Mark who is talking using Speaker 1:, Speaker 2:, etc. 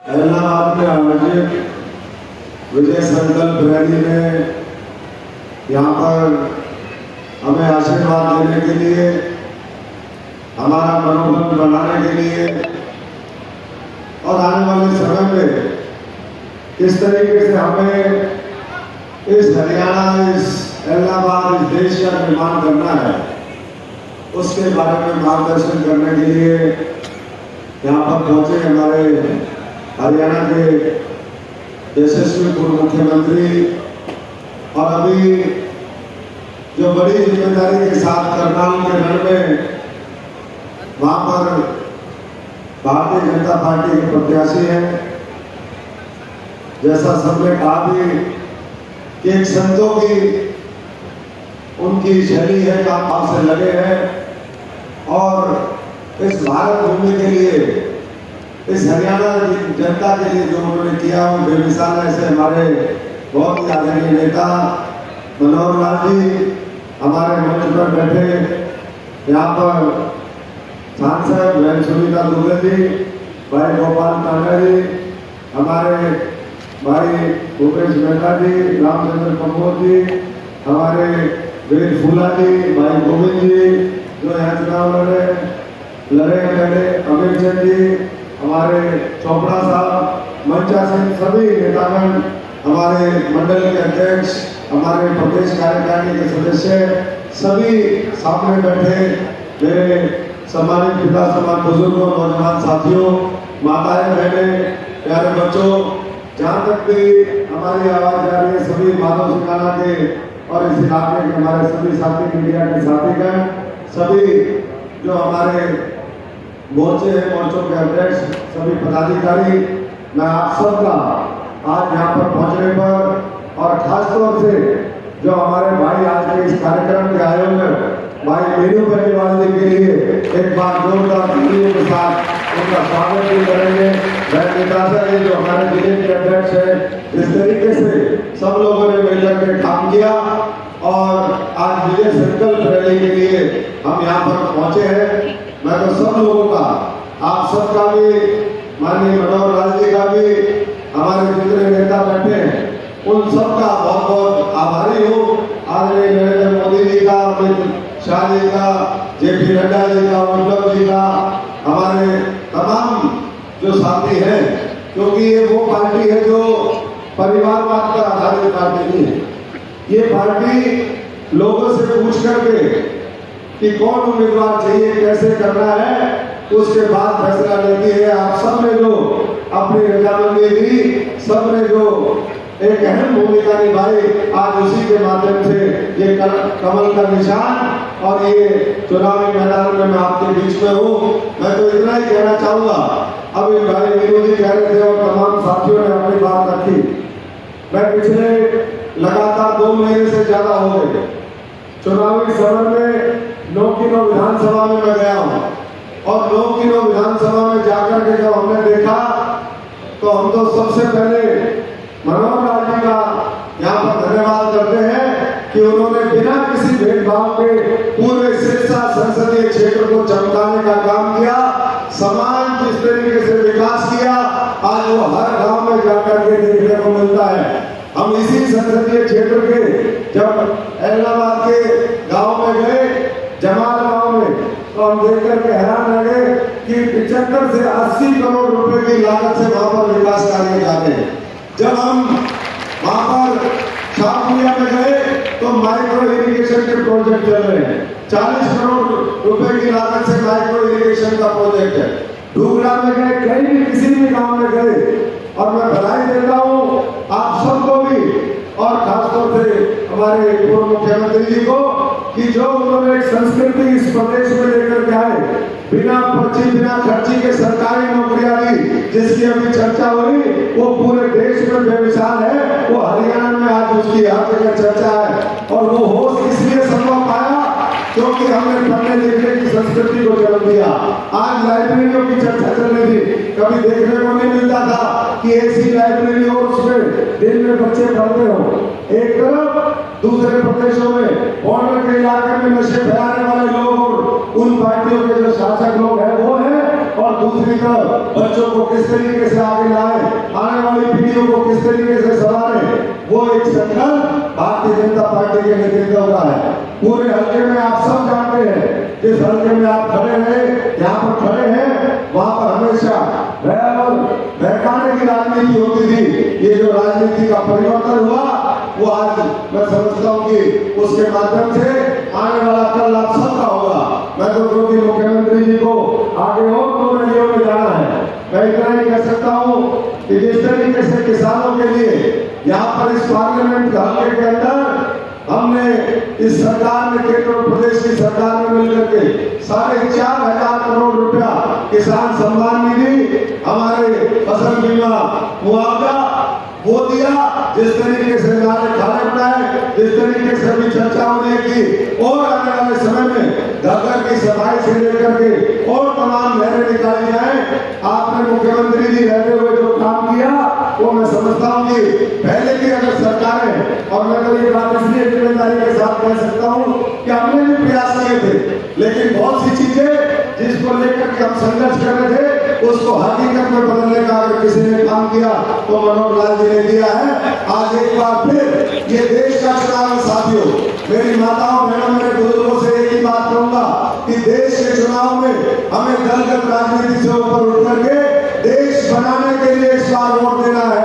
Speaker 1: इलाहाबाद में आयोजित विजय संकल्प रैली में यहाँ पर हमें आशीर्वाद देने के लिए, हमारा मनोबल बढ़ाने के लिए और आने वाले समय में किस तरीके से हमें इस हरियाणा, इस इलाहाबाद, इस देश का निर्माण करना है, उसके बारे में मार्गदर्शन करने के लिए यहाँ पर पहुंचे हमारे हरियाणा के यशस्वी पूर्व मुख्यमंत्री और अभी जो बड़ी जिम्मेदारी के साथ करनाल के रण में वहां पर भारतीय जनता पार्टी के प्रत्याशी हैं। जैसा सबने कहा भी कि एक संतों की उनकी शैली है, काम से लगे हैं और इस भारत भूमि के लिए, इस हरियाणा की जनता के लिए जो उन्होंने किया वो बेमिसाल है। ऐसे हमारे बहुत ही आदरणीय नेता मनोहर लाल जी हमारे मंच पर बैठे, यहाँ पर सांसद बहन सुनीता दुबे जी, भाई गोपाल टांगा जी, हमारे भाई भूपेश मेहता जी, रामचंद्र कम्बोज जी, हमारे वेद फूला जी, भाई गोविंद जी जो यहाँ चुनाव लड़े पहले, अमित चंद जी, हमारे चोपड़ा साहब, मंचा सिंह, सभी नेतागण, हमारे मंडल के अध्यक्ष, हमारे प्रदेश कार्यकारिणी के सदस्य, सभी सामने बैठे मेरे सम्मानित पिता, समान बुजुर्गों, नौजवान साथियों, माताएं, बहनें, प्यारे बच्चों, जहाँ तक भी हमारी आवाज जा रही है, सभी माधव सिंघाना के और इस इलाके के हमारे सभी साथी, मीडिया के साथीगण, सभी जो हमारे मोर्चे हैं, मोर्चों के अध्यक्ष, सभी पदाधिकारी, मैं आप सबका आज यहाँ पर पहुँचने पर और खासतौर से जो हमारे भाई आज के इस कार्यक्रम के आयोजक भाई मीनू बेनीवाल जी के लिए एक बार जोरदार तालियों के साथ उनका स्वागत भी करेंगे। निताशा जी जो हमारे जिले के अध्यक्ष है, इस तरीके से सब लोगों ने मिलकर के काम किया और आज विजय संकल्प रैली के लिए हम यहाँ पर पहुंचे हैं। मैं तो सब लोगों का, आप सबका भी, माननीय मनोहर लाल जी का भी, हमारे जितने नेता बैठे हैं उन सबका बहुत बहुत आभारी हूँ। आदरणीय नरेंद्र मोदी जी का, अमित शाह जी का, जेपी नड्डा जी का, उद्धव जी का, हमारे तमाम जो साथी हैं, क्योंकि ये वो पार्टी है जो परिवारवाद पर आधारित पार्टी नहीं है। ये पार्टी लोगों से पूछ करके कि कौन उम्मीदवार चाहिए, कैसे करना है, उसके बाद फैसला लेती है। आप सब ने जो अपनी रजामंदी दी, सब ने जो एक अहम भूमिका निभाई, आज उसी के माध्यम से ये कमल का निशान और ये चुनावी मैदान में मैं आपके बीच में हूँ। मैं तो इतना ही कहना चाहूंगा, अभी भाई मीनू जी कह रहे थे और तमाम साथियों ने अपनी बात रखी, मैं पिछले लगातार 2 महीने से ज्यादा हो गए चुनावी सभा में 9 की 9 विधानसभा में मैं गया हूँ और 9 की 9 विधानसभा में जाकर के जब हमने देखा तो हम तो सबसे पहले मनोहर लाल जी का यहाँ पर धन्यवाद करते हैं कि उन्होंने बिना किसी भेदभाव के पूरे सिरसा संसदीय क्षेत्र को चमकाने का काम किया, समान जिस तरीके से विकास किया, आज वो हर गांव में जाकर के देखने को मिलता है। हम इसी संसदीय क्षेत्र के जब इलाहाबाद के गांव में गए, जमाल गांव में, तो हम देख करके हैरान रह गए कि 75 से 80 करोड़ रुपए की लागत से वहां पर विकास कार्य जाते हैं। जब हम वहां पर शाहपुरिया में गए तो माइक्रो इरिगेशन के प्रोजेक्ट चल रहे हैं, 40 करोड़ रुपए की लागत से माइक्रो इरिगेशन का प्रोजेक्ट है। डूगरा में गए, कहीं भी किसी भी गांव में गए, और मैं बधाई देता हूँ आप सबको भी और खासतौर से हमारे पूर्व मुख्यमंत्री जी को कि जो उन्होंने एक संस्कृति इस प्रदेश में लेकर के आए, बिना पर्ची, बिना खर्ची के सरकारी नौकरियां दी, जिसकी अभी चर्चा हुई, वो पूरे देश में बेमिसाल है। वो हरियाणा में आज उसकी हर जगह चर्चा है और वो होश इसलिए संभव पाया क्योंकि हमने पढ़ने लिखने की संस्कृति को जन्म दिया। आज लाइब्रेरियों की चर्चा चल रही थी, कभी देखने को नहीं मिलता था कि ऐसी लाइब्रेरी और उसमें दिन में बच्चे पढ़ते हो। एक तरफ दूसरे प्रदेशों में बॉर्डर के इलाके में नशे फैलाने वाले लोग और उन पार्टियों के जो शासक लोग हैं वो हैं, और और दूसरी तरफ बच्चों को किस तरीके से आगे लाए, आने वाली पीढ़ियों को किस तरीके से संभाले, वो एक संकल्प भारतीय जनता पार्टी के नेतृत्व का है। पूरे हल्के में आप सब जानते हैं, जिस हल्के में आप खड़े हैं, यहाँ पर खड़े हैं, वहां पर हमेशा बहकाने की राजनीति होती थी। ये जो राजनीति का परिवर्तन हुआ, वो आज मैं समझता हूँ कि उसके माध्यम से आने वाला कल आप सबका होगा। मैं तो क्योंकि मुख्यमंत्री जी को आगे और 2 रैलियों में जाना है, मैं इतना ही कह सकता हूँ कि जिस तरीके से किसानों के लिए यहाँ पर इस पार्लियामेंट हल्के के अंदर हमने इस सरकार में, केंद्र और प्रदेश की सरकार में मिलकर के 4,500 करोड़ रुपया किसान सम्मान निधि, हमारे फसल बीमा मुआवजा वो दिया। जिस तरीके से नारे खाने बनाए, जिस तरीके से अभी चर्चा होने की और आने वाले समय में घर की सफाई से लेकर के और तमाम नहरें निकाली जाए, आपने मुख्यमंत्री जी रहते हुए जो काम किया, वो मैं समझता हूँ कि पहले की अगर सरकारें, और मैं तो ये बात इसलिए जिम्मेदारी के साथ कह सकता हूँ कि हमने भी प्रयास किए थे, लेकिन बहुत सी चीजें जिसको लेकर के हम संघर्ष कर रहे थे, उसको हकीकत में बदलने का अगर किसी ने काम किया तो मनोहर लाल जी ने किया है। आज एक बार फिर ये देश का चुनाव है साथियों, मेरी माताओं बहनों, मेरे बुजुर्गों से एक ही बात कहूंगा कि देश के चुनाव में हमें दलगत राजनीति से ऊपर उठ करके देश बनाने के लिए इस बार वोट देना है।